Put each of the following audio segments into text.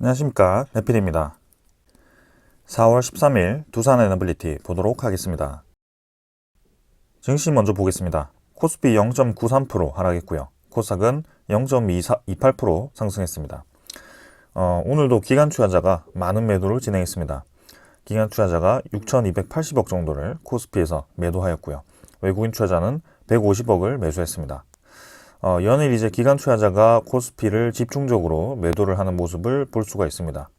안녕하십니까, 에필입니다. 4월 13일 두산 에너빌리티 보도록 하겠습니다. 증시 먼저 보겠습니다. 코스피 0.93% 하락했고요. 코스닥은 0.28% 상승했습니다. 오늘도 기관 투자자가 많은 매도를 진행했습니다. 기관 투자자가 6,280억 정도를 코스피에서 매도하였고요. 외국인 투자자는 150억을 매수했습니다. 연일 이제 기관 투자자가 코스피를 집중적으로 매도를 하는 모습을 볼 수가 있습니다.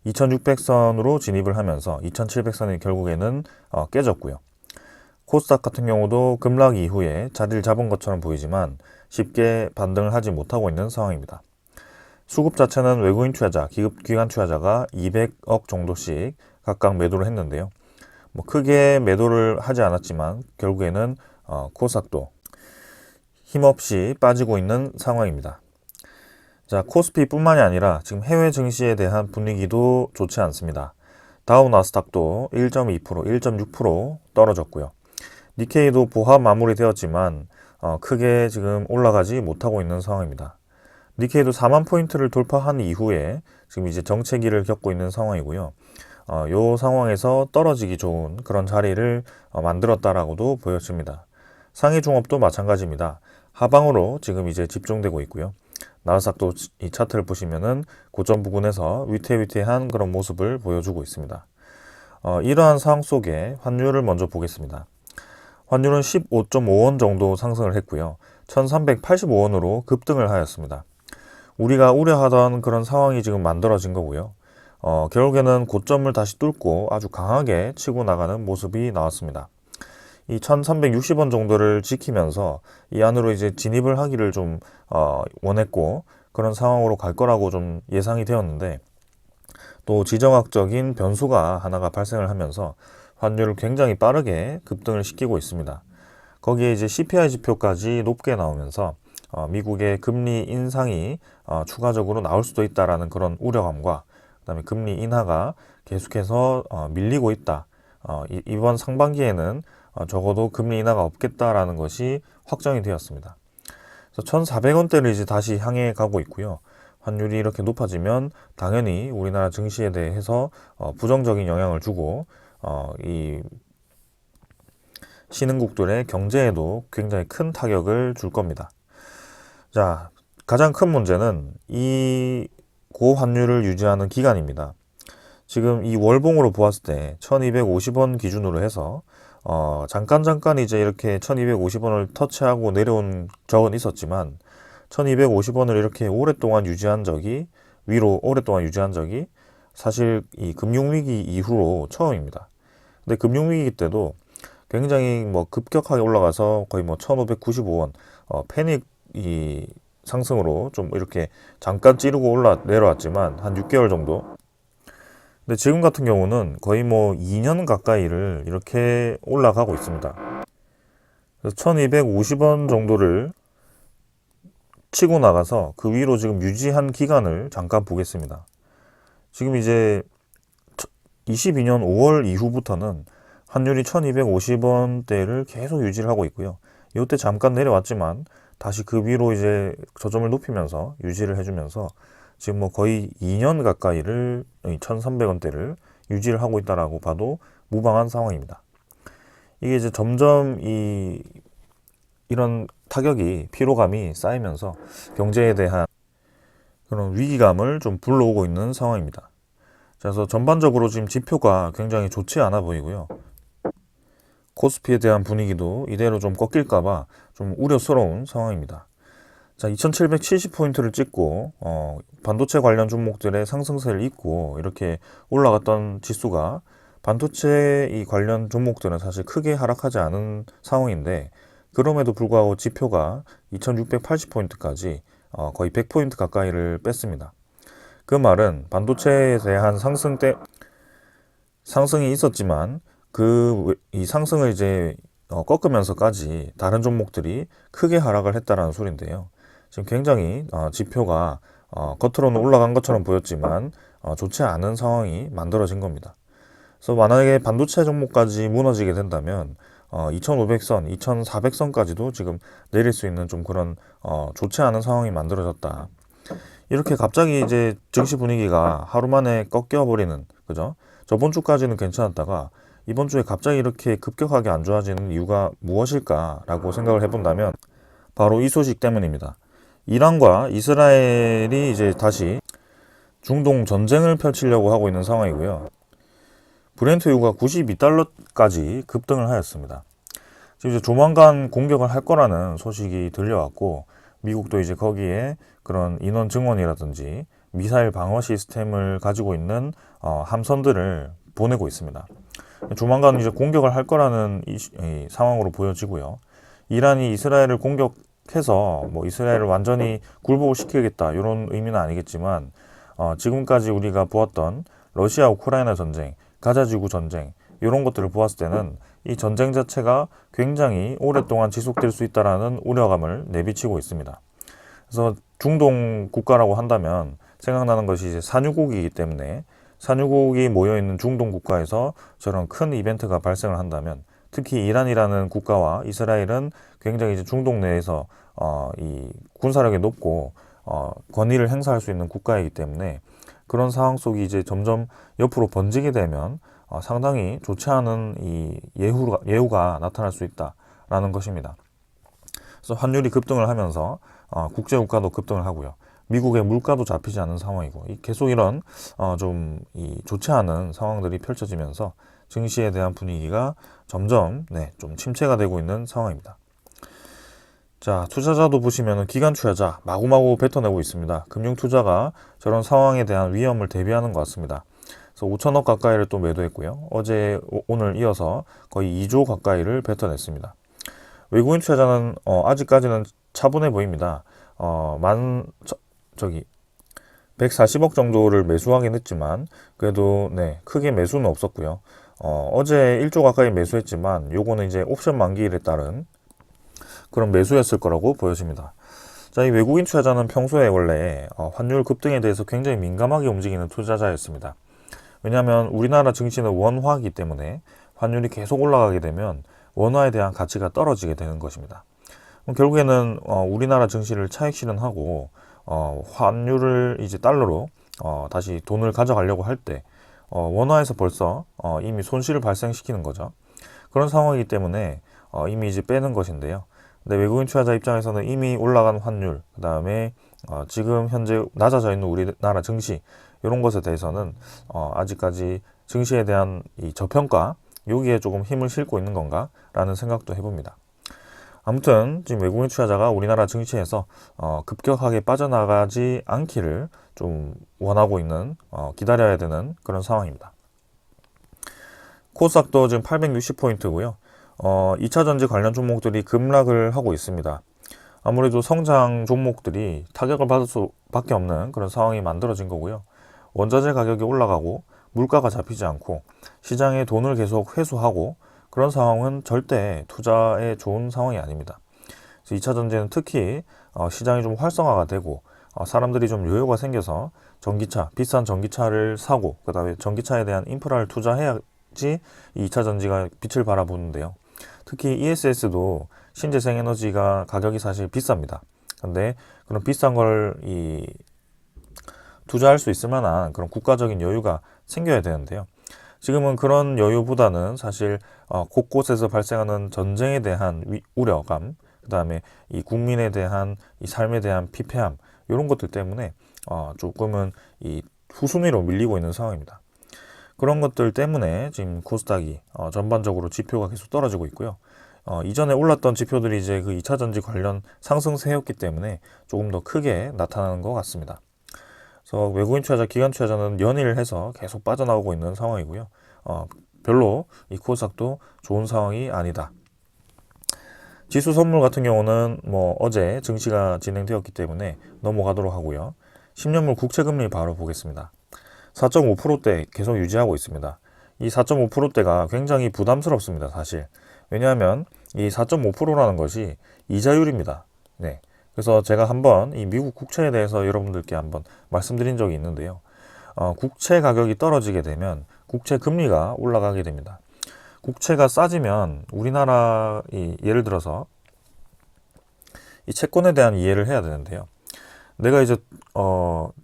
2600선으로 진입을 하면서 2700선이 결국에는 깨졌고요. 코스닥 같은 경우도 급락 이후에 자리를 잡은 것처럼 보이지만 쉽게 반등을 하지 못하고 있는 상황입니다. 수급 자체는 외국인 투자자, 기관 투자자가 200억 정도씩 각각 매도를 했는데요. 크게 매도를 하지 않았지만 결국에는 코스닥도 힘없이 빠지고 있는 상황입니다. 자, 코스피뿐만이 아니라 지금 해외 증시에 대한 분위기도 좋지 않습니다. 다우 나스닥도 1.2%, 1.6% 떨어졌고요. 니케이도 보합 마무리되었지만 크게 지금 올라가지 못하고 있는 상황입니다. 니케이도 4만 포인트를 돌파한 이후에 지금 이제 정체기를 겪고 있는 상황이고요. 이 상황에서 떨어지기 좋은 그런 자리를 만들었다라고도 보여집니다. 상해 종업도 마찬가지입니다. 하방으로 지금 이제 집중되고 있고요. 나스닥도 이 차트를 보시면은 고점 부근에서 위태위태한 그런 모습을 보여주고 있습니다. 이러한 상황 속에 환율을 먼저 보겠습니다. 환율은 15.5원 정도 상승을 했고요. 1385원으로 급등을 하였습니다. 우리가 우려하던 그런 상황이 지금 만들어진 거고요. 결국에는 고점을 다시 뚫고 아주 강하게 치고 나가는 모습이 나왔습니다. 이 1360원 정도를 지키면서 이 안으로 이제 진입을 하기를 좀 원했고 그런 상황으로 갈 거라고 좀 예상이 되었는데 또 지정학적인 변수가 하나가 발생을 하면서 환율을 굉장히 빠르게 급등을 시키고 있습니다. 거기에 이제 CPI 지표까지 높게 나오면서 미국의 금리 인상이 추가적으로 나올 수도 있다라는 그런 우려감과 그다음에 금리 인하가 계속해서 밀리고 있다. 이번 상반기에는 적어도 금리 인하가 없겠다라는 것이 확정이 되었습니다. 그래서 1,400원대를 이제 다시 향해 가고 있고요. 환율이 이렇게 높아지면 당연히 우리나라 증시에 대해서 부정적인 영향을 주고 이 신흥국들의 경제에도 굉장히 큰 타격을 줄 겁니다. 자, 가장 큰 문제는 이 고환율을 유지하는 기간입니다. 지금 이 월봉으로 보았을 때 1250원 기준으로 해서 잠깐 이제 이렇게 1250원을 터치하고 내려온 적은 있었지만 1250원을 이렇게 오랫동안 유지한 적이 위로 오랫동안 유지한 적이 사실 이 금융위기 이후로 처음입니다. 근데 금융위기 때도 굉장히 급격하게 올라가서 거의 1595원 패닉 이 상승으로 좀 이렇게 잠깐 찌르고 내려왔지만 한 6개월 정도. 근데 지금 같은 경우는 거의 2년 가까이를 이렇게 올라가고 있습니다. 그래서 1250원 정도를 치고 나가서 그 위로 지금 유지한 기간을 잠깐 보겠습니다. 지금 이제 22년 5월 이후부터는 환율이 1250원대를 계속 유지를 하고 있고요. 이때 잠깐 내려왔지만 다시 그 위로 이제 저점을 높이면서 유지를 해주면서 지금 거의 2년 가까이를 1,300원대를 유지를 하고 있다라고 봐도 무방한 상황입니다. 이게 이제 점점 이런 타격이 피로감이 쌓이면서 경제에 대한 그런 위기감을 좀 불러오고 있는 상황입니다. 그래서 전반적으로 지금 지표가 굉장히 좋지 않아 보이고요. 코스피에 대한 분위기도 이대로 좀 꺾일까봐 좀 우려스러운 상황입니다. 자, 2770포인트를 찍고 반도체 관련 종목들의 상승세를 잇고 이렇게 올라갔던 지수가 반도체 이 관련 종목들은 사실 크게 하락하지 않은 상황인데 그럼에도 불구하고 지표가 2680포인트까지 거의 100포인트 가까이를 뺐습니다. 그 말은 반도체에 대한 상승이 있었지만 이 상승을 이제 꺾으면서까지 다른 종목들이 크게 하락을 했다라는 소리인데요. 지금 굉장히 지표가 겉으로는 올라간 것처럼 보였지만 좋지 않은 상황이 만들어진 겁니다. 그래서 만약에 반도체 종목까지 무너지게 된다면 2500선, 2400선까지도 지금 내릴 수 있는 좀 그런 좋지 않은 상황이 만들어졌다. 이렇게 갑자기 이제 증시 분위기가 하루 만에 꺾여버리는, 그죠? 저번 주까지는 괜찮았다가 이번 주에 갑자기 이렇게 급격하게 안 좋아지는 이유가 무엇일까라고 생각을 해본다면 바로 이 소식 때문입니다. 이란과 이스라엘이 이제 다시 중동 전쟁을 펼치려고 하고 있는 상황이고요. 브렌트유가 92달러까지 급등을 하였습니다. 지금 이제 조만간 공격을 할 거라는 소식이 들려왔고, 미국도 이제 거기에 그런 인원 증원이라든지 미사일 방어 시스템을 가지고 있는 함선들을 보내고 있습니다. 조만간 이제 공격을 할 거라는 이 상황으로 보여지고요. 이란이 이스라엘을 공격해서 뭐 이스라엘을 완전히 굴복을 시키겠다 이런 의미는 아니겠지만, 지금까지 우리가 보았던 러시아 우크라이나 전쟁, 가자지구 전쟁 이런 것들을 보았을 때는 이 전쟁 자체가 굉장히 오랫동안 지속될 수 있다라는 우려감을 내비치고 있습니다. 그래서 중동 국가라고 한다면 생각나는 것이 이제 산유국이기 때문에, 산유국이 모여있는 중동 국가에서 저런 큰 이벤트가 발생을 한다면, 특히 이란이라는 국가와 이스라엘은 굉장히 이제 중동 내에서 이 군사력이 높고 권위를 행사할 수 있는 국가이기 때문에, 그런 상황 속이 이제 점점 옆으로 번지게 되면 상당히 좋지 않은 이 예후가 나타날 수 있다라는 것입니다. 그래서 환율이 급등을 하면서 국제유가도 급등을 하고요. 미국의 물가도 잡히지 않는 상황이고, 계속 이런 좀 좋지 않은 상황들이 펼쳐지면서 증시에 대한 분위기가 점점 좀 침체가 되고 있는 상황입니다. 자, 투자자도 보시면 기관 투자자 마구마구 뱉어내고 있습니다. 금융투자가 저런 상황에 대한 위험을 대비하는 것 같습니다. 그래서 5천억 가까이를 또 매도했고요. 어제 오늘 이어서 거의 2조 가까이를 뱉어냈습니다. 외국인 투자자는 아직까지는 차분해 보입니다. 140억 정도를 매수하긴 했지만 그래도 크게 매수는 없었고요. 어제 1조 가까이 매수했지만 요거는 이제 옵션 만기일에 따른 그런 매수였을 거라고 보여집니다. 자, 이 외국인 투자자는 평소에 원래 환율 급등에 대해서 굉장히 민감하게 움직이는 투자자였습니다. 왜냐하면 우리나라 증시는 원화이기 때문에 환율이 계속 올라가게 되면 원화에 대한 가치가 떨어지게 되는 것입니다. 결국에는 우리나라 증시를 차익 실현하고 환율을 이제 달러로 다시 돈을 가져가려고 할 때 원화에서 벌써 이미 손실을 발생시키는 거죠. 그런 상황이기 때문에 이미 이제 빼는 것인데요. 근데 외국인 투자자 입장에서는 이미 올라간 환율, 그 다음에 지금 현재 낮아져 있는 우리나라 증시 이런 것에 대해서는 아직까지 증시에 대한 이 저평가, 여기에 조금 힘을 싣고 있는 건가 라는 생각도 해봅니다. 아무튼 지금 외국인 투자자가 우리나라 증시에서 급격하게 빠져나가지 않기를 좀 원하고 있는, 기다려야 되는 그런 상황입니다. 코스닥도 지금 860포인트고요. 2차전지 관련 종목들이 급락을 하고 있습니다. 아무래도 성장 종목들이 타격을 받을 수밖에 없는 그런 상황이 만들어진 거고요. 원자재 가격이 올라가고 물가가 잡히지 않고 시장에 돈을 계속 회수하고 그런 상황은 절대 투자에 좋은 상황이 아닙니다. 그래서 2차전지는 특히 시장이 좀 활성화가 되고 사람들이 좀 여유가 생겨서 전기차, 비싼 전기차를 사고 그 다음에 전기차에 대한 인프라를 투자해야지 이 2차전지가 빛을 발아보는데요. 특히 ESS도 신재생에너지가 가격이 사실 비쌉니다. 근데 그런 비싼 걸 투자할 수 있을 만한 그런 국가적인 여유가 생겨야 되는데요. 지금은 그런 여유보다는 사실 곳곳에서 발생하는 전쟁에 대한 우려감, 그 다음에 이 국민에 대한 이 삶에 대한 피폐함 이런 것들 때문에 조금은 이 후순위로 밀리고 있는 상황입니다. 그런 것들 때문에 지금 코스닥이 전반적으로 지표가 계속 떨어지고 있고요. 이전에 올랐던 지표들이 이제 그 2차전지 관련 상승세였기 때문에 조금 더 크게 나타나는 것 같습니다. 그래서 외국인 투자자, 기관 투자자는 연일해서 계속 빠져나오고 있는 상황이고요. 별로 이 코스닥도 좋은 상황이 아니다. 지수 선물 같은 경우는 뭐 어제 증시가 진행되었기 때문에 넘어가도록 하고요. 10년물 국채금리 바로 보겠습니다. 4.5%대 계속 유지하고 있습니다. 이 4.5%대가 굉장히 부담스럽습니다, 사실. 왜냐하면 이 4.5%라는 것이 이자율입니다. 그래서 제가 한번 이 미국 국채에 대해서 여러분들께 한번 말씀드린 적이 있는데요. 국채 가격이 떨어지게 되면 국채 금리가 올라가게 됩니다. 국채가 싸지면 우리나라 예를 들어서 이 채권에 대한 이해를 해야 되는데요. 내가 이제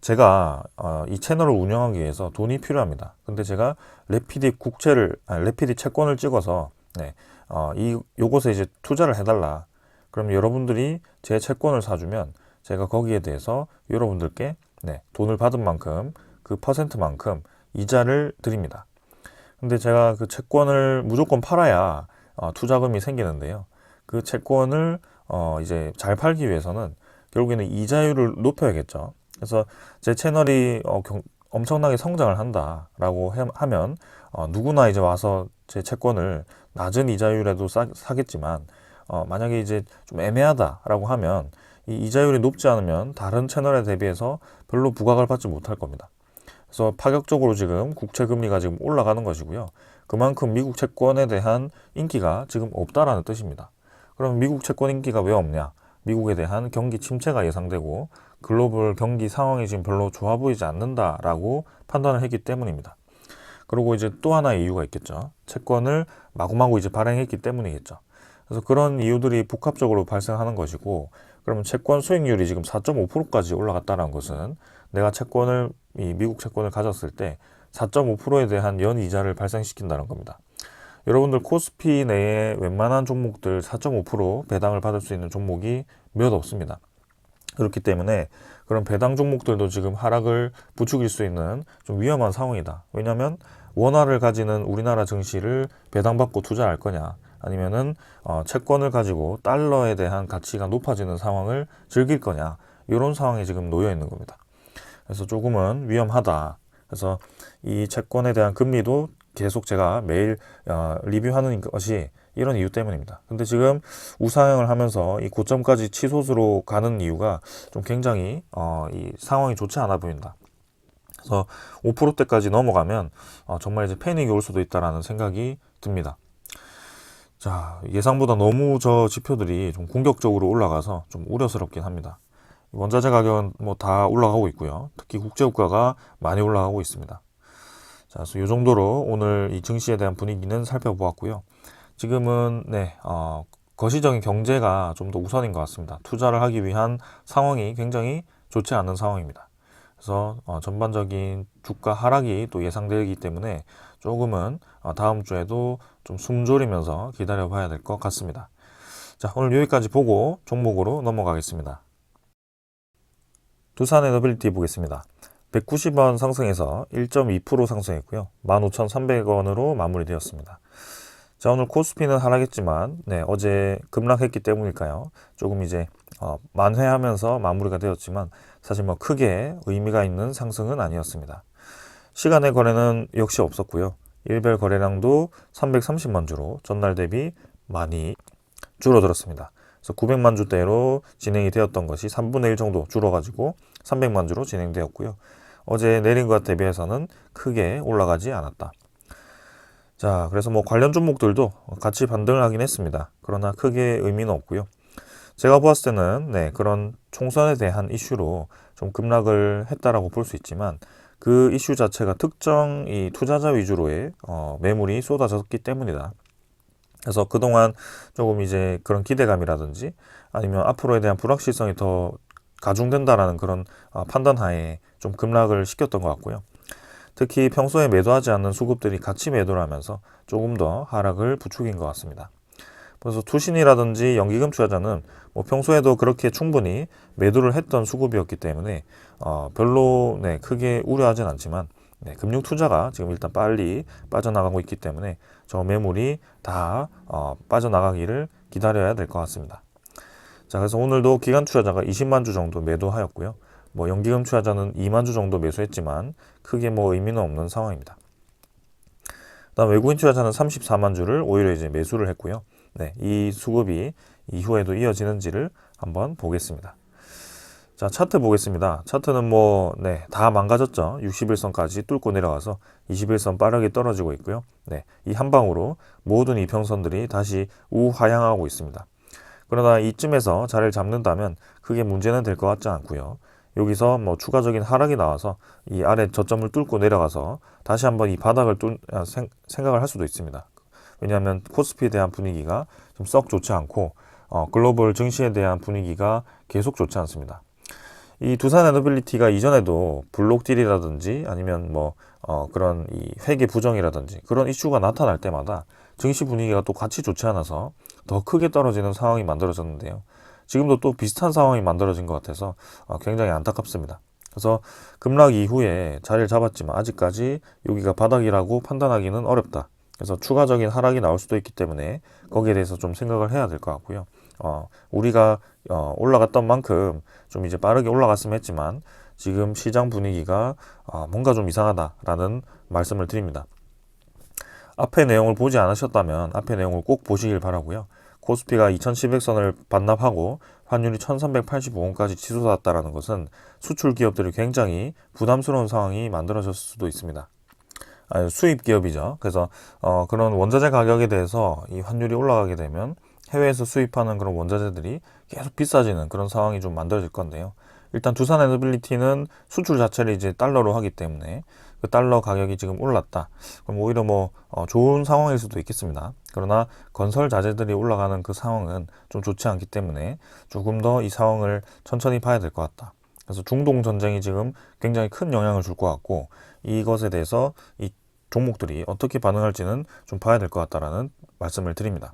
제가 이 채널을 운영하기 위해서 돈이 필요합니다. 근데 제가 레피디 채권을 찍어서 네, 요것에 이제 투자를 해달라. 그럼 여러분들이 제 채권을 사주면 제가 거기에 대해서 여러분들께 네, 돈을 받은 만큼 그 퍼센트만큼 이자를 드립니다. 근데 제가 그 채권을 무조건 팔아야 투자금이 생기는데요. 그 채권을 이제 잘 팔기 위해서는 결국에는 이자율을 높여야겠죠. 그래서 제 채널이 엄청나게 성장을 한다라고 하면 누구나 이제 와서 제 채권을 낮은 이자율에도 사겠지만 만약에 이제 좀 애매하다라고 하면 이 이자율이 높지 않으면 다른 채널에 대비해서 별로 부각을 받지 못할 겁니다. 그래서 파격적으로 지금 국채 금리가 지금 올라가는 것이고요. 그만큼 미국 채권에 대한 인기가 지금 없다라는 뜻입니다. 그럼 미국 채권 인기가 왜 없냐? 미국에 대한 경기 침체가 예상되고 글로벌 경기 상황이 지금 별로 좋아 보이지 않는다라고 판단을 했기 때문입니다. 그리고 이제 또 하나의 이유가 있겠죠. 채권을 마구마구 이제 발행했기 때문이겠죠. 그래서 그런 이유들이 복합적으로 발생하는 것이고, 그러면 채권 수익률이 지금 4.5%까지 올라갔다는 것은 내가 이 미국 채권을 가졌을 때 4.5%에 대한 연 이자를 발생시킨다는 겁니다. 여러분들 코스피 내에 웬만한 종목들 4.5% 배당을 받을 수 있는 종목이 몇 없습니다. 그렇기 때문에 그런 배당 종목들도 지금 하락을 부추길 수 있는 좀 위험한 상황이다. 왜냐하면 원화를 가지는 우리나라 증시를 배당받고 투자할 거냐, 아니면은 채권을 가지고 달러에 대한 가치가 높아지는 상황을 즐길 거냐, 이런 상황이 지금 놓여 있는 겁니다. 그래서 조금은 위험하다. 그래서 이 채권에 대한 금리도 계속 제가 매일 리뷰하는 것이 이런 이유 때문입니다. 근데 지금 우상향을 하면서 이 고점까지 치솟으로 가는 이유가 좀 굉장히 이 상황이 좋지 않아 보인다. 그래서 5%대까지 넘어가면 정말 이제 패닉이 올 수도 있다라는 생각이 듭니다. 자, 예상보다 너무 저 지표들이 좀 공격적으로 올라가서 좀 우려스럽긴 합니다. 원자재 가격은 뭐 다 올라가고 있고요. 특히 국제유가가 많이 올라가고 있습니다. 자, 그래서 이 정도로 오늘 이 증시에 대한 분위기는 살펴보았고요. 지금은 거시적인 경제가 좀 더 우선인 것 같습니다. 투자를 하기 위한 상황이 굉장히 좋지 않은 상황입니다. 그래서 전반적인 주가 하락이 또 예상되기 때문에 조금은 다음 주에도 좀 숨졸이면서 기다려 봐야 될 것 같습니다. 자, 오늘 여기까지 보고 종목으로 넘어가겠습니다. 두산 에너빌리티 보겠습니다. 190원 상승해서 1.2% 상승했고요. 15,300원으로 마무리되었습니다. 자, 오늘 코스피는 하락했지만 어제 급락했기 때문일까요? 조금 이제 만회하면서 마무리가 되었지만 사실 뭐 크게 의미가 있는 상승은 아니었습니다. 시간의 거래는 역시 없었고요. 일별 거래량도 330만 주로 전날 대비 많이 줄어들었습니다. 그래서 900만 주대로 진행이 되었던 것이 3분의 1 정도 줄어가지고 300만 주로 진행되었고요. 어제 내린 것 대비해서는 크게 올라가지 않았다. 자, 그래서 뭐 관련 종목들도 같이 반등을 하긴 했습니다. 그러나 크게 의미는 없고요. 제가 보았을 때는 그런 총선에 대한 이슈로 좀 급락을 했다라고 볼 수 있지만 그 이슈 자체가 특정 이 투자자 위주로의 매물이 쏟아졌기 때문이다. 그래서 그동안 조금 이제 그런 기대감이라든지 아니면 앞으로에 대한 불확실성이 더 가중된다라는 그런 판단하에 좀 급락을 시켰던 것 같고요. 특히 평소에 매도하지 않는 수급들이 같이 매도를 하면서 조금 더 하락을 부추긴 것 같습니다. 그래서 투신이라든지 연기금 투자자는 뭐 평소에도 그렇게 충분히 매도를 했던 수급이었기 때문에 별로 크게 우려하진 않지만 금융 투자가 지금 일단 빨리 빠져나가고 있기 때문에 저 매물이 다 빠져나가기를 기다려야 될 것 같습니다. 자, 그래서 오늘도 기관 투자자가 20만 주 정도 매도하였고요. 뭐 연기금 투자자는 2만 주 정도 매수했지만 크게 뭐 의미는 없는 상황입니다. 그다음 외국인 투자자는 34만 주를 오히려 이제 매수를 했고요. 이 수급이 이후에도 이어지는지를 한번 보겠습니다. 자, 차트 보겠습니다. 차트는 뭐 다 망가졌죠. 60일선까지 뚫고 내려가서 21선 빠르게 떨어지고 있고요. 이 한 방으로 모든 이평선들이 다시 우하향하고 있습니다. 그러나 이쯤에서 자리를 잡는다면 크게 문제는 될 것 같지 않고요. 여기서 뭐 추가적인 하락이 나와서 이 아래 저점을 뚫고 내려가서 다시 한번 이 바닥을 생각을 할 수도 있습니다. 왜냐하면 코스피에 대한 분위기가 좀 썩 좋지 않고 글로벌 증시에 대한 분위기가 계속 좋지 않습니다. 이 두산 에너빌리티가 이전에도 블록딜이라든지 아니면 뭐 그런 이 회계 부정이라든지 그런 이슈가 나타날 때마다 증시 분위기가 또 같이 좋지 않아서 더 크게 떨어지는 상황이 만들어졌는데요. 지금도 또 비슷한 상황이 만들어진 것 같아서 굉장히 안타깝습니다. 그래서 급락 이후에 자리를 잡았지만 아직까지 여기가 바닥이라고 판단하기는 어렵다. 그래서 추가적인 하락이 나올 수도 있기 때문에 거기에 대해서 좀 생각을 해야 될 것 같고요. 우리가 올라갔던 만큼 좀 이제 빠르게 올라갔으면 했지만 지금 시장 분위기가 뭔가 좀 이상하다라는 말씀을 드립니다. 앞의 내용을 보지 않으셨다면 앞의 내용을 꼭 보시길 바라고요. 코스피가 2100선을 반납하고 환율이 1385원까지 치솟았다는 것은 수출 기업들이 굉장히 부담스러운 상황이 만들어졌을 수도 있습니다. 수입 기업이죠. 그래서 그런 원자재 가격에 대해서 이 환율이 올라가게 되면 해외에서 수입하는 그런 원자재들이 계속 비싸지는 그런 상황이 좀 만들어질 건데요. 일단 두산 에너빌리티는 수출 자체를 이제 달러로 하기 때문에 그 달러 가격이 지금 올랐다. 그럼 오히려 뭐 좋은 상황일 수도 있겠습니다. 그러나 건설 자재들이 올라가는 그 상황은 좀 좋지 않기 때문에 조금 더 이 상황을 천천히 봐야 될 것 같다. 그래서 중동 전쟁이 지금 굉장히 큰 영향을 줄 것 같고 이것에 대해서 이 종목들이 어떻게 반응할지는 좀 봐야 될 것 같다라는 말씀을 드립니다.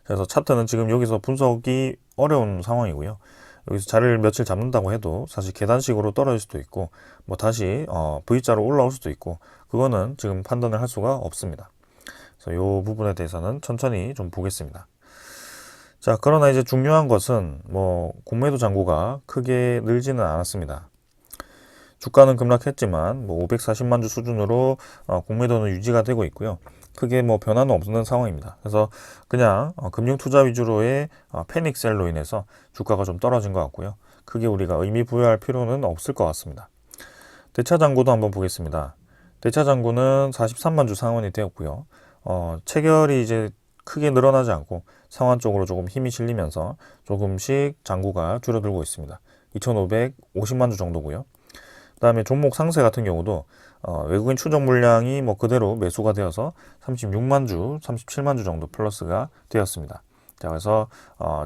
그래서 차트는 지금 여기서 분석이 어려운 상황이고요. 여기서 자리를 며칠 잡는다고 해도 사실 계단식으로 떨어질 수도 있고 뭐 다시 V자로 올라올 수도 있고 그거는 지금 판단을 할 수가 없습니다. 그래서 이 부분에 대해서는 천천히 좀 보겠습니다. 자, 그러나 이제 중요한 것은 뭐 공매도 잔고가 크게 늘지는 않았습니다. 주가는 급락했지만 뭐 540만 주 수준으로 공매도는 유지가 되고 있고요. 크게 뭐 변화는 없는 상황입니다. 그래서 그냥 금융 투자 위주로의 패닉셀로 인해서 주가가 좀 떨어진 것 같고요. 크게 우리가 의미 부여할 필요는 없을 것 같습니다. 대차 잔고도 한번 보겠습니다. 대차 잔고는 43만 주 상환이 되었고요. 체결이 이제 크게 늘어나지 않고 상환 쪽으로 조금 힘이 실리면서 조금씩 잔고가 줄어들고 있습니다. 2,550만 주 정도고요. 그다음에 종목 상세 같은 경우도 외국인 추적 물량이 뭐 그대로 매수가 되어서 36만 주, 37만 주 정도 플러스가 되었습니다. 자, 그래서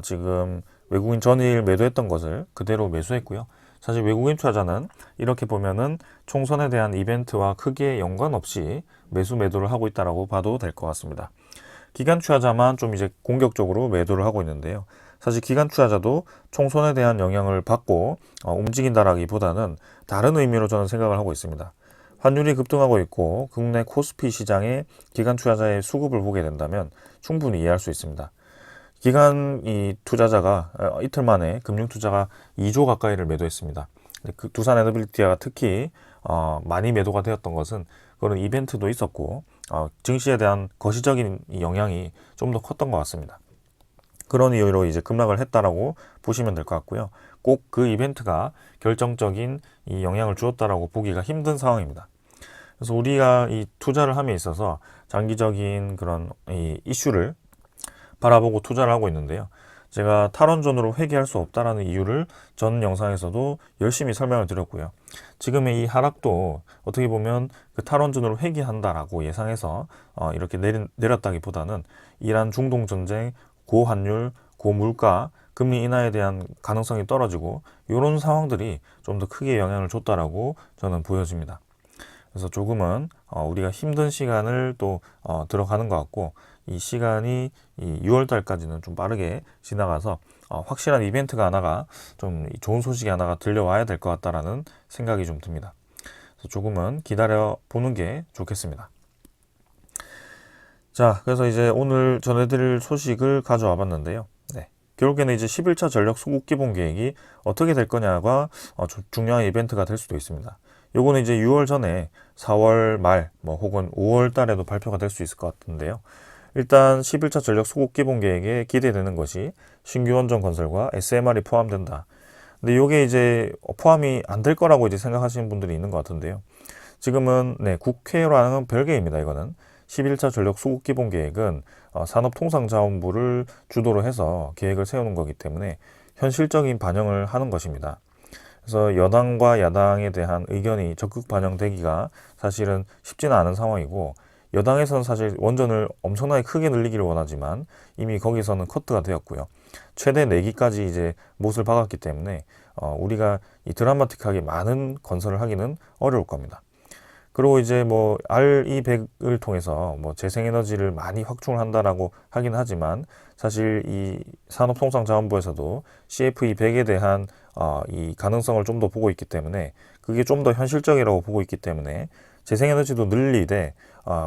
지금 외국인 전일 매도했던 것을 그대로 매수했고요. 사실 외국인 투자자는 이렇게 보면은 총선에 대한 이벤트와 크게 연관없이 매도를 하고 있다라고 봐도 될 것 같습니다. 기관 투자자만 좀 이제 공격적으로 매도를 하고 있는데요. 사실 기관 투자자도 총선에 대한 영향을 받고 움직인다라기보다는 다른 의미로 저는 생각을 하고 있습니다. 환율이 급등하고 있고 국내 코스피 시장에 기관 투자자의 수급을 보게 된다면 충분히 이해할 수 있습니다. 기관 이 투자자가 이틀 만에 금융투자가 2조 가까이를 매도했습니다. 그 두산 에너빌리티가 특히 많이 매도가 되었던 것은 그런 이벤트도 있었고 증시에 대한 거시적인 영향이 좀 더 컸던 것 같습니다. 그런 이유로 이제 급락을 했다라고 보시면 될 것 같고요. 꼭 그 이벤트가 결정적인 이 영향을 주었다라고 보기가 힘든 상황입니다. 그래서 우리가 이 투자를 함에 있어서 장기적인 그런 이 이슈를 바라보고 투자를 하고 있는데요. 제가 탈원전으로 회귀할 수 없다라는 이유를 전 영상에서도 열심히 설명을 드렸고요. 지금의 이 하락도 어떻게 보면 그 탈원전으로 회귀한다라고 예상해서 이렇게 내렸다기보다는 이란 중동 전쟁, 고환율, 고물가, 금리 인하에 대한 가능성이 떨어지고 이런 상황들이 좀 더 크게 영향을 줬다라고 저는 보여집니다. 그래서 조금은 우리가 힘든 시간을 또 들어가는 것 같고 이 시간이 이 6월 달까지는 좀 빠르게 지나가서 확실한 이벤트가 하나가 좀 좋은 소식이 하나가 들려와야 될 것 같다라는 생각이 좀 듭니다. 그래서 조금은 기다려 보는 게 좋겠습니다. 자, 그래서 이제 오늘 전해드릴 소식을 가져와 봤는데요. 네. 결국에는 이제 11차 전력 수급 기본 계획이 어떻게 될 거냐가 중요한 이벤트가 될 수도 있습니다. 요거는 이제 6월 전에 4월 말 혹은 5월 달에도 발표가 될 수 있을 것 같은데요. 일단 11차 전력 수급 기본 계획에 기대되는 것이 신규 원전 건설과 SMR이 포함된다. 근데 요게 이제 포함이 안 될 거라고 이제 생각하시는 분들이 있는 것 같은데요. 지금은 국회랑은 별개입니다. 이거는 11차 전력 수급 기본 계획은 산업통상자원부를 주도로 해서 계획을 세우는 거기 때문에 현실적인 반영을 하는 것입니다. 그래서 여당과 야당에 대한 의견이 적극 반영되기가 사실은 쉽지는 않은 상황이고 여당에서는 사실 원전을 엄청나게 크게 늘리기를 원하지만 이미 거기서는 커트가 되었고요. 최대 4기까지 이제 못을 박았기 때문에 우리가 이 드라마틱하게 많은 건설을 하기는 어려울 겁니다. 그리고 이제 뭐 RE100을 통해서 뭐 재생에너지를 많이 확충을 한다라고 하긴 하지만 사실 이 산업통상자원부에서도 CFE100에 대한 이 가능성을 좀 더 보고 있기 때문에 그게 좀 더 현실적이라고 보고 있기 때문에 재생에너지도 늘리되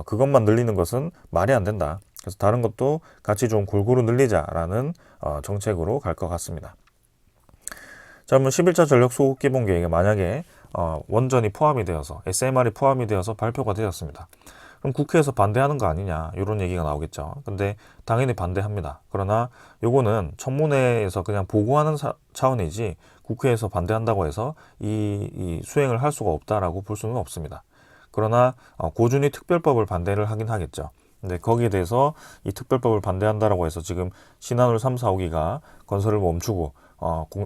그것만 늘리는 것은 말이 안 된다. 그래서 다른 것도 같이 좀 골고루 늘리자라는 정책으로 갈 것 같습니다. 자, 그러면 11차 전력 소급 개본 계획에 만약에 원전이 포함이 되어서 SMR이 포함이 되어서 발표가 되었습니다. 그럼 국회에서 반대하는 거 아니냐 이런 얘기가 나오겠죠. 근데 당연히 반대합니다. 그러나 요거는 청문회에서 그냥 보고하는 차원이지 국회에서 반대한다고 해서 이 수행을 할 수가 없다라고 볼 수는 없습니다. 그러나 고준위 특별법을 반대를 하긴 하겠죠. 근데 거기에 대해서 이 특별법을 반대한다라고 해서 지금 신한울 3, 4, 5기가 건설을 멈추고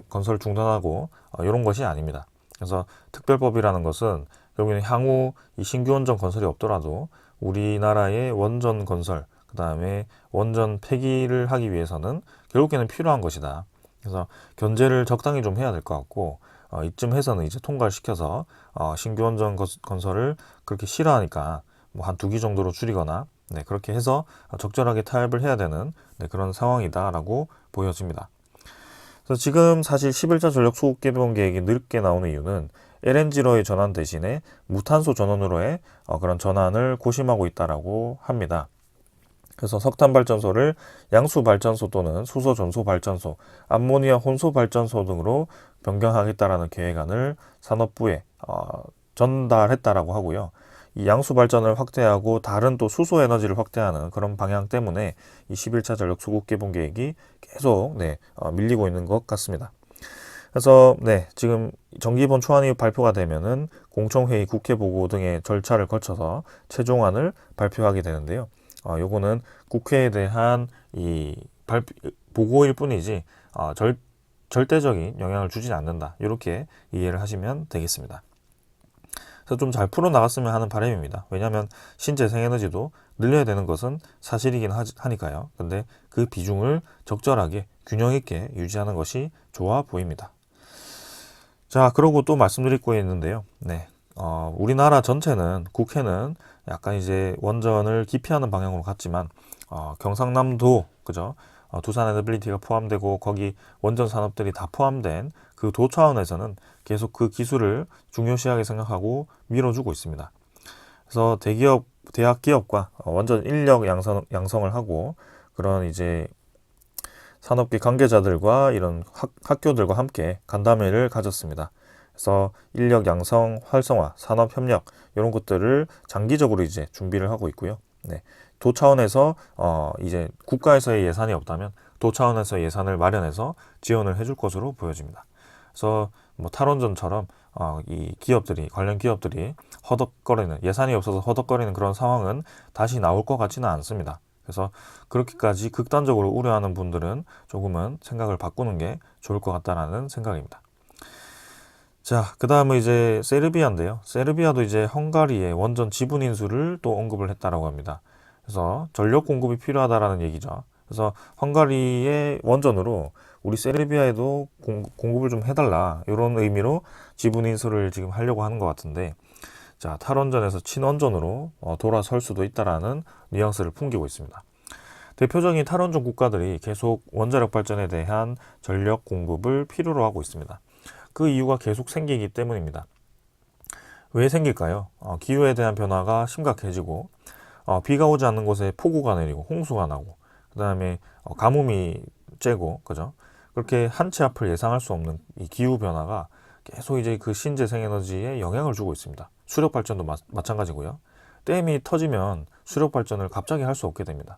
건설을 중단하고 이런 것이 아닙니다. 그래서 특별법이라는 것은 결국에는 향후 이 신규 원전 건설이 없더라도 우리나라의 원전 건설, 그 다음에 원전 폐기를 하기 위해서는 결국에는 필요한 것이다. 그래서 견제를 적당히 좀 해야 될 것 같고 이쯤 해서는 이제 통과를 시켜서 신규 원전 건설을 그렇게 싫어하니까 뭐 한 2기 정도로 줄이거나 그렇게 해서 적절하게 타협을 해야 되는 그런 상황이다라고 보여집니다. 그래서 지금 사실 11차 전력 소급 개본 계획이 늦게 나오는 이유는 LNG로의 전환 대신에 무탄소 전원으로의 그런 전환을 고심하고 있다라고 합니다. 그래서 석탄 발전소를 양수 발전소 또는 수소 전소 발전소, 암모니아 혼소 발전소 등으로 변경하겠다라는 계획안을 산업부에 전달했다라고 하고요. 이 양수 발전을 확대하고 다른 또 수소 에너지를 확대하는 그런 방향 때문에 이 11차 전력 소급 개본 계획이 계속 밀리고 있는 것 같습니다. 그래서 지금 정기본 초안이 발표가 되면은 공청회의, 국회 보고 등의 절차를 거쳐서 최종안을 발표하게 되는데요. 요거는 국회에 대한 이 보고일 뿐이지 절대적인 영향을 주진 않는다. 이렇게 이해를 하시면 되겠습니다. 그래서 좀 잘 풀어나갔으면 하는 바람입니다. 왜냐하면 신재생에너지도 늘려야 되는 것은 사실이긴 하니까요. 근데 그 비중을 적절하게 균형 있게 유지하는 것이 좋아 보입니다. 자, 그러고 또 말씀드릴 거 있는데요. 우리나라 전체는 국회는 약간 이제 원전을 기피하는 방향으로 갔지만 경상남도 그죠? 두산 에너빌리티가 포함되고 거기 원전 산업들이 다 포함된 그 도 차원에서는 계속 그 기술을 중요시하게 생각하고 밀어주고 있습니다. 그래서 대학 기업과 원전 인력 양성을 하고 그런 이제 산업계 관계자들과 이런 학교들과 함께 간담회를 가졌습니다. 그래서 인력 양성, 활성화, 산업 협력 이런 것들을 장기적으로 이제 준비를 하고 있고요. 도 차원에서 이제 국가에서의 예산이 없다면 도 차원에서 예산을 마련해서 지원을 해줄 것으로 보여집니다. 그래서 뭐 탈원전처럼 이 기업들이 관련 기업들이 허덕거리는 예산이 없어서 허덕거리는 그런 상황은 다시 나올 것 같지는 않습니다. 그래서 그렇게까지 극단적으로 우려하는 분들은 조금은 생각을 바꾸는 게 좋을 것 같다라는 생각입니다. 자, 그 다음은 이제 세르비아인데요. 세르비아도 이제 헝가리의 원전 지분 인수를 또 언급을 했다라고 합니다. 그래서 전력 공급이 필요하다라는 얘기죠. 그래서 헝가리의 원전으로 우리 세르비아에도 공급을 좀 해달라 이런 의미로 지분 인수를 지금 하려고 하는 것 같은데, 자, 탈원전에서 친원전으로 돌아설 수도 있다라는 뉘앙스를 풍기고 있습니다. 대표적인 탈원전 국가들이 계속 원자력 발전에 대한 전력 공급을 필요로 하고 있습니다. 그 이유가 계속 생기기 때문입니다. 왜 생길까요? 기후에 대한 변화가 심각해지고 비가 오지 않는 곳에 폭우가 내리고 홍수가 나고 그 다음에 가뭄이 쬐고 그죠? 그렇게 한치 앞을 예상할 수 없는 이 기후 변화가 계속 이제 그 신재생에너지에 영향을 주고 있습니다. 수력 발전도 마찬가지고요. 댐이 터지면 수력 발전을 갑자기 할 수 없게 됩니다.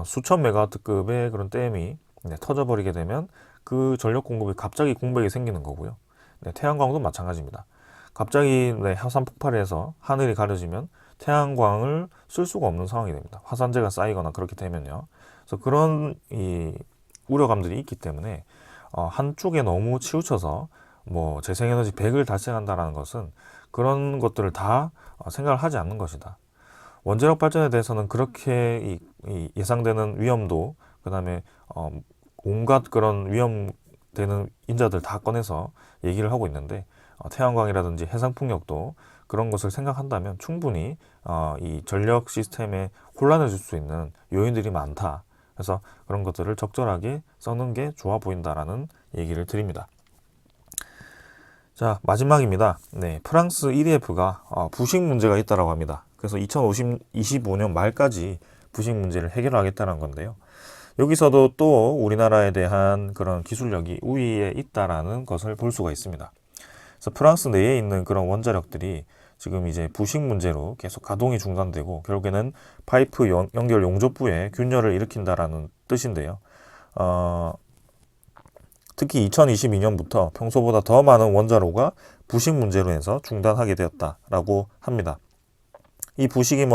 수천 메가와트급의 그런 댐이 터져버리게 되면 그 전력 공급이 갑자기 공백이 생기는 거고요. 태양광도 마찬가지입니다. 갑자기 화산 폭발해서 하늘이 가려지면 태양광을 쓸 수가 없는 상황이 됩니다. 화산재가 쌓이거나 그렇게 되면요. 그래서 그런 이 우려감들이 있기 때문에 한쪽에 너무 치우쳐서 뭐 재생에너지 100을 달성한다는 것은 그런 것들을 다 생각을 하지 않는 것이다. 원자력 발전에 대해서는 그렇게 이 예상되는 위험도, 그 다음에 온갖 그런 위험되는 인자들 다 꺼내서 얘기를 하고 있는데, 태양광이라든지 해상풍력도 그런 것을 생각한다면 충분히 이 전력 시스템에 혼란을 줄 수 있는 요인들이 많다. 그래서 그런 것들을 적절하게 써는 게 좋아 보인다라는 얘기를 드립니다. 자, 마지막입니다. 네, 프랑스 EDF가 부식 문제가 있다고 합니다. 그래서 2025년 말까지 부식 문제를 해결하겠다는 건데요. 여기서도 또 우리나라에 대한 그런 기술력이 우위에 있다라는 것을 볼 수가 있습니다. 그래서 프랑스 내에 있는 그런 원자력들이 지금 이제 부식 문제로 계속 가동이 중단되고 결국에는 파이프 연결 용접부에 균열을 일으킨다라는 뜻인데요. 특히 2022년부터 평소보다 더 많은 원자로가 부식 문제로 해서 중단하게 되었다라고 합니다. 이 부식이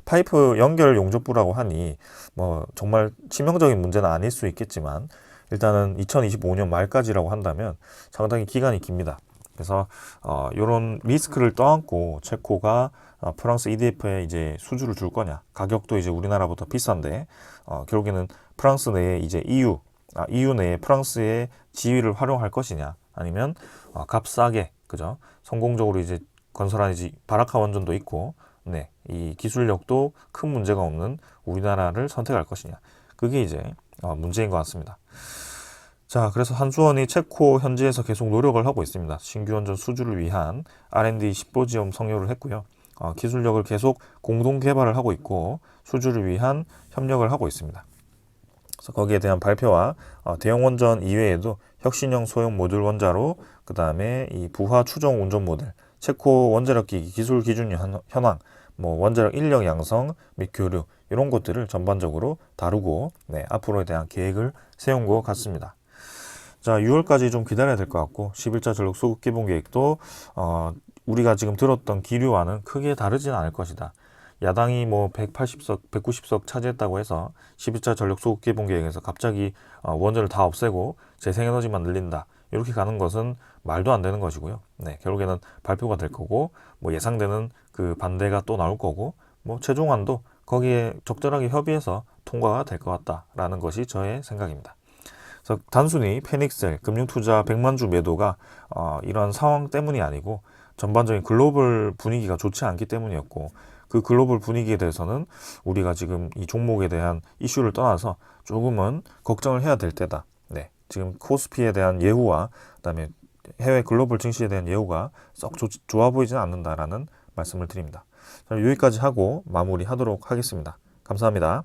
파이프 연결 용접부라고 하니 정말 치명적인 문제는 아닐 수 있겠지만 일단은 2025년 말까지라고 한다면 상당히 기간이 깁니다. 그래서 이런 리스크를 떠안고 체코가 프랑스 EDF에 이제 수주를 줄 거냐, 가격도 이제 우리나라보다 비싼데 결국에는 프랑스 내에 이제 EU 내에 프랑스의 지위를 활용할 것이냐, 아니면 값싸게 그죠, 성공적으로 이제 건설한 이제 바라카 원전도 있고, 네, 이 기술력도 큰 문제가 없는 우리나라를 선택할 것이냐, 그게 이제 문제인 것 같습니다. 자, 그래서 한수원이 체코 현지에서 계속 노력을 하고 있습니다. 신규 원전 수주를 위한 R&D 심포지엄 성료를 했고요. 기술력을 계속 공동 개발을 하고 있고 수주를 위한 협력을 하고 있습니다. 그래서 거기에 대한 발표와 대형 원전 이외에도 혁신형 소형 모듈 원자로, 그 다음에 이 부하 추정 운전 모델, 체코 원자력기기 기술 기준 현황, 원자력 인력 양성 및 교류, 이런 것들을 전반적으로 다루고 앞으로에 대한 계획을 세운 것 같습니다. 자, 6월까지 좀 기다려야 될 것 같고 11차 전력 수급 개봉 계획도 우리가 지금 들었던 기류와는 크게 다르지는 않을 것이다. 야당이 180석, 190석 차지했다고 해서 11차 전력 수급 개봉 계획에서 갑자기 원전을 다 없애고 재생에너지만 늘린다, 이렇게 가는 것은 말도 안 되는 것이고요. 네, 결국에는 발표가 될 거고 예상되는 그 반대가 또 나올 거고 최종안도 거기에 적절하게 협의해서 통과가 될 것 같다라는 것이 저의 생각입니다. 그래서 단순히 패닉셀, 금융투자 100만 주 매도가 이러한 상황 때문이 아니고 전반적인 글로벌 분위기가 좋지 않기 때문이었고, 그 글로벌 분위기에 대해서는 우리가 지금 이 종목에 대한 이슈를 떠나서 조금은 걱정을 해야 될 때다. 네, 지금 코스피에 대한 예후와 그다음에 해외 글로벌 증시에 대한 예후가 썩 좋아 보이지는 않는다라는 말씀을 드립니다. 자, 여기까지 하고 마무리하도록 하겠습니다. 감사합니다.